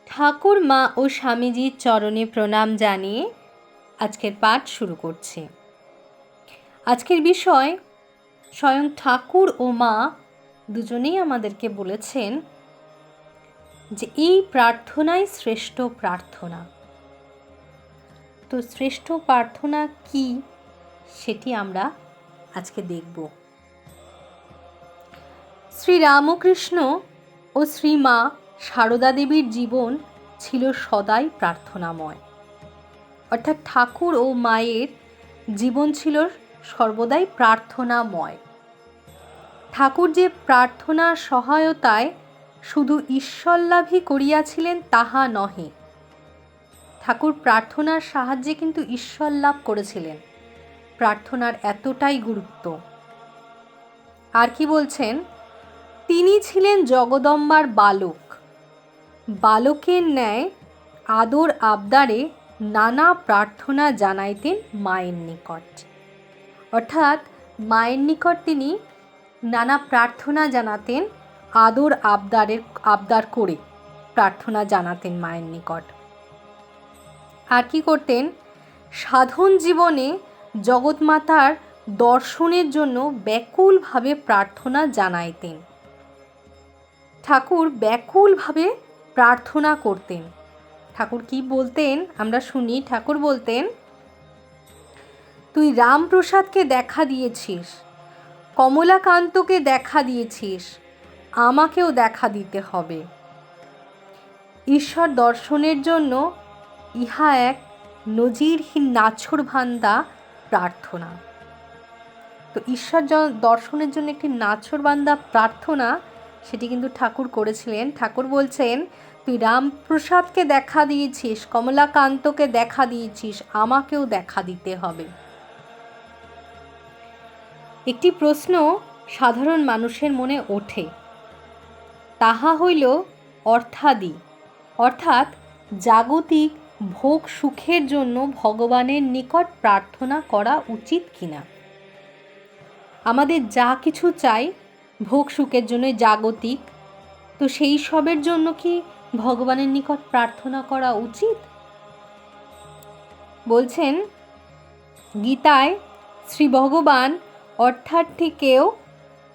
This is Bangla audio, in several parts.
ঠাকুর মা ও স্বামীজির চরণে প্রণাম জানিয়ে আজকের পাঠ শুরু করছি। আজকের বিষয় স্বয়ং ঠাকুর ও মা দুজনেই আমাদেরকে বলেছেন যে এই প্রার্থনাই শ্রেষ্ঠ প্রার্থনা। তো শ্রেষ্ঠ প্রার্থনা কি সেটি আমরা আজকে দেখব। শ্রী রামকৃষ্ণ ও শ্রীমা সারদা দেবীর জীবন ছিল সদাই প্রার্থনাময়। অর্থাৎ ঠাকুর ও মায়ের জীবন ছিল সর্বদাই প্রার্থনাময়। ঠাকুর যে প্রার্থনার সহায়তায় শুধু ঈশ্বরলাভই করিয়াছিলেন তাহা নহে, ঠাকুর প্রার্থনার সাহায্যে কিন্তু ঈশ্বর লাভ করেছিলেন। প্রার্থনার এতটাই গুরুত্ব। আর কি বলছেন, তিনি ছিলেন জগদম্বার বালক, বালকের ন্যায় আদর আবদারে নানা প্রার্থনা জানাইতেন মায়ের নিকট। অর্থাৎ মায়ের নিকট তিনি নানা প্রার্থনা জানাতেন, আদর আবদার করে প্রার্থনা জানাতেন মায়ের নিকট। আর কি করতেন, সাধন জীবনে জগৎমাতার দর্শনের জন্য ব্যাকুলভাবে প্রার্থনা জানাইতেন। ঠাকুর ব্যাকুলভাবে প্রার্থনা করতেন। ঠাকুর কি বলতেন আমরা শুনি। ঠাকুর বলতেন, তুই রামপ্রসাদকে দেখা দিয়েছিস, কমলাকান্তকে দেখা দিয়েছিস, আমাকেও দেখা দিতে হবে। ঈশ্বর দর্শনের জন্য ইহা এক নজিরহীন নাছোড়বান্দা প্রার্থনা। তো ঈশ্বর দর্শনের জন্য একটি নাছোড়বান্দা প্রার্থনা, সেটি কিন্তু ঠাকুর করেছিলেন। ঠাকুর বলছেন, তুই রামপ্রসাদকে দেখা দিয়েছিস, কমলাকান্তকে দেখা দিয়েছিস, আমাকেও দেখা দিতে হবে। একটি প্রশ্ন সাধারণ মানুষের মনে ওঠে, তাহা হইল অর্থাদি, অর্থাৎ জাগতিক ভোগ সুখের জন্য ভগবানের নিকট প্রার্থনা করা উচিত কিনা। আমাদের যা কিছু চাই ভোগ সুখের জন্য জাগতিক, তো সেই সবের জন্য কি ভগবানের নিকট প্রার্থনা করা উচিত? বলছেন গীতায়, শ্রী ভগবান অর্থার্থীকেও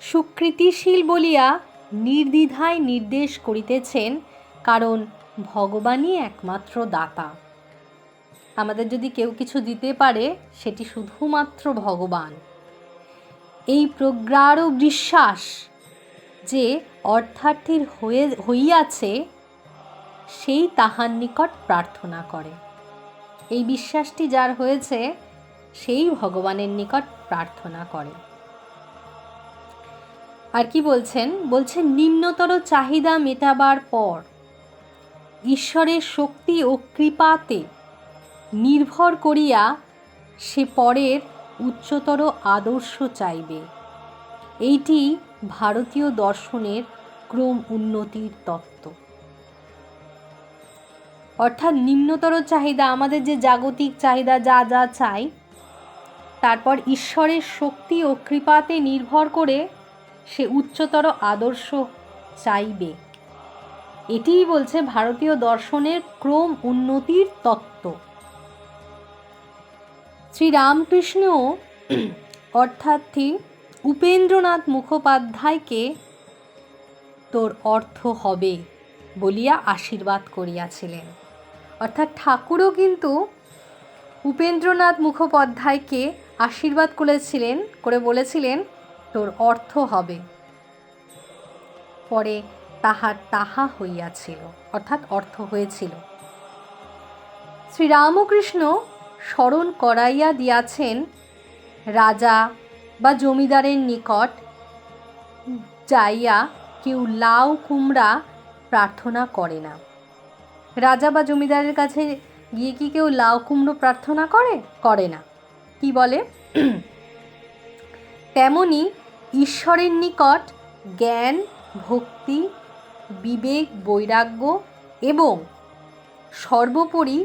সুকৃতিশীল বলিয়া নির্দ্বিধায় নির্দেশ করিতেছেন, কারণ ভগবানই একমাত্র দাতা। আমাদের যদি কেউ কিছু দিতে পারে সেটি শুধুমাত্র ভগবান। এই প্রগাঢ় বিশ্বাস যে অর্থার্থীর হইয়াছে, সেই তাহার নিকট প্রার্থনা করে। এই বিশ্বাসটি যার হয়েছে সেই ভগবানের নিকট প্রার্থনা করে। আর কি বলছেন, নিম্নতর চাহিদা মেটাবার পর ঈশ্বরের শক্তি ও কৃপাতে নির্ভর করিয়া সে পরের উচ্চতর আদর্শ চাইবে। এইটি ভারতীয় দর্শনের ক্রম উন্নতির তত্ত্ব। অর্থাৎ নিম্নতর চাহিদা, আমাদের যে জাগতিক চাহিদা যা যা চাই, তারপর ঈশ্বরের শক্তি ও কৃপাতে নির্ভর করে সে উচ্চতর আদর্শ চাইবে। এটিই বলছে ভারতীয় দর্শনের ক্রম উন্নতির তত্ত্ব। শ্রী রামকৃষ্ণ অর্থাৎ উপেন্দ্রনাথ মুখোপাধ্যায়কে তোর অর্থ হবে বলিয়া আশীর্বাদ করিয়াছিলেন। অর্থাৎ ঠাকুরও কিন্তু উপেন্দ্রনাথ মুখোপাধ্যায়কে আশীর্বাদ করে বলেছিলেন, তোর অর্থ হবে। পরে তাহা হইয়াছিল, অর্থাৎ অর্থ হয়েছিল। শ্রীরামকৃষ্ণ স্মরণ করাইয়া দিয়াছেন, রাজা বা জমিদারের নিকট যাইয়া কেউ লাউ কুমড়া প্রার্থনা করে না। রাজা বা জমিদারের কাছে গিয়ে কি কেউ লাউ কুমড়ো প্রার্থনা করে না। কি বলে, তেমনি ঈশ্বরের নিকট জ্ঞান, ভক্তি, বিবেক, বৈরাগ্য এবং সর্বোপরি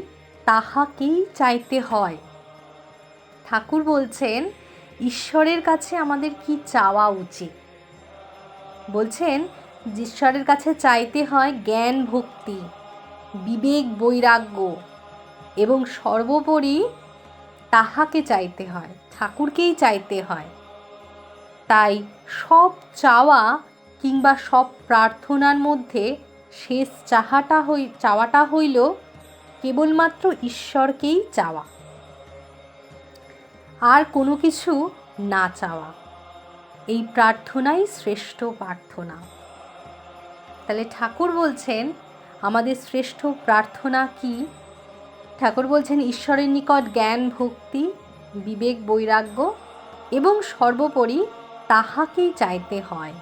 তাহাকেই চাইতে হয়। ঠাকুর বলছেন ঈশ্বরের কাছে আমাদের কি চাওয়া উচিত। বলছেন ঈশ্বরের কাছে চাইতে হয় জ্ঞান, ভক্তি, বিবেক বৈরাগ্য এবং সর্বোপরি তাহাকে চাইতে হয়, ঠাকুরকেই চাইতে হয়। তাই সব চাওয়া কিংবা সব প্রার্থনার মধ্যে শেষ চাওয়াটা হইল কেবলমাত্র ঈশ্বরকেই চাওয়া, আর কোনো কিছু না চাওয়া। এই প্রার্থনাই শ্রেষ্ঠ প্রার্থনা। তাহলে ঠাকুর বলছেন আমাদের শ্রেষ্ঠ প্রার্থনা কি? ঠাকুর বলছেন ঈশ্বরের নিকট জ্ঞান ভক্তি বিবেক বৈরাগ্য এবং সর্বোপরি তাহাকেই চাইতে হয়।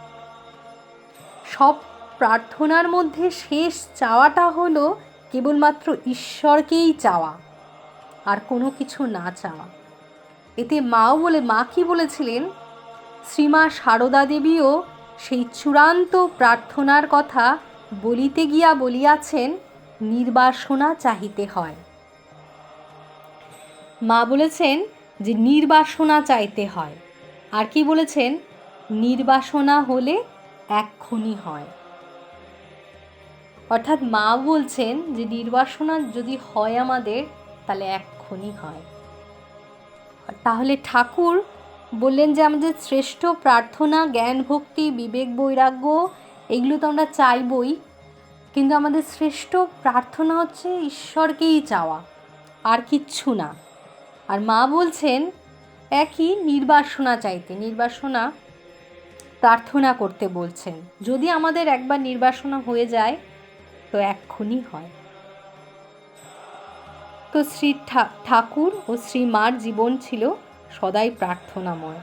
সব প্রার্থনার মধ্যে শেষ চাওয়াটা হলো কেবলমাত্র ঈশ্বরকেই চাওয়া, আর কোনো কিছু না চাওয়া। এতে মা কি বলেছিলেন? শ্রীমা সারদা দেবীও সেই চূড়ান্ত প্রার্থনার কথা বলিতে গিয়া বলিয়াছেন, নির্বাসনা চাহিতে হয়। মা বলেছেন যে নির্বাসনা চাইতে হয়, আর কি বলেছেন? নির্বাসনা হলে এক্ষুনি হয়। অর্থাৎ মা বলছেন যে নির্বাসনা যদি হয় আমাদের, তাহলে এক্ষুনি হয়। তাহলে ঠাকুর বললেন যে আমাদের শ্রেষ্ঠ প্রার্থনা জ্ঞান ভক্তি বিবেক বৈরাগ্য, এগুলো তো আমরা চাইবই, কিন্তু আমাদের শ্রেষ্ঠ প্রার্থনা হচ্ছে ঈশ্বরকেই চাওয়া, আর কিচ্ছু না। আর মা বলছেন একই নির্বাসনা চাইতে, নির্বাসনা প্রার্থনা করতে বলছেন। যদি আমাদের একবার নির্বাসনা হয়ে যায় তো এক্ষুনি হয়। তো শ্রী ঠাকুর ও শ্রী মার জীবন ছিল সদাই প্রার্থনাময়।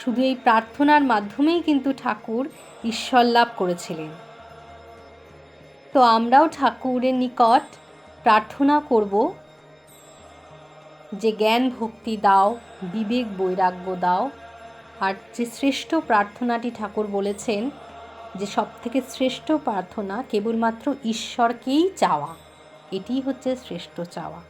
শুধু এই প্রার্থনার মাধ্যমেই কিন্তু ঠাকুর ঈশ্বর লাভ করেছিলেন। তো আমরাও ঠাকুরের নিকট প্রার্থনা করব যে জ্ঞান ভক্তি দাও, বিবেক বৈরাগ্য দাও। আর যে শ্রেষ্ঠ প্রার্থনাটি ঠাকুর বলেছেন যে সবথেকে শ্রেষ্ঠ প্রার্থনা কেবলমাত্র ঈশ্বরকেই চাওয়া, এটিই হচ্ছে শ্রেষ্ঠ চাওয়া।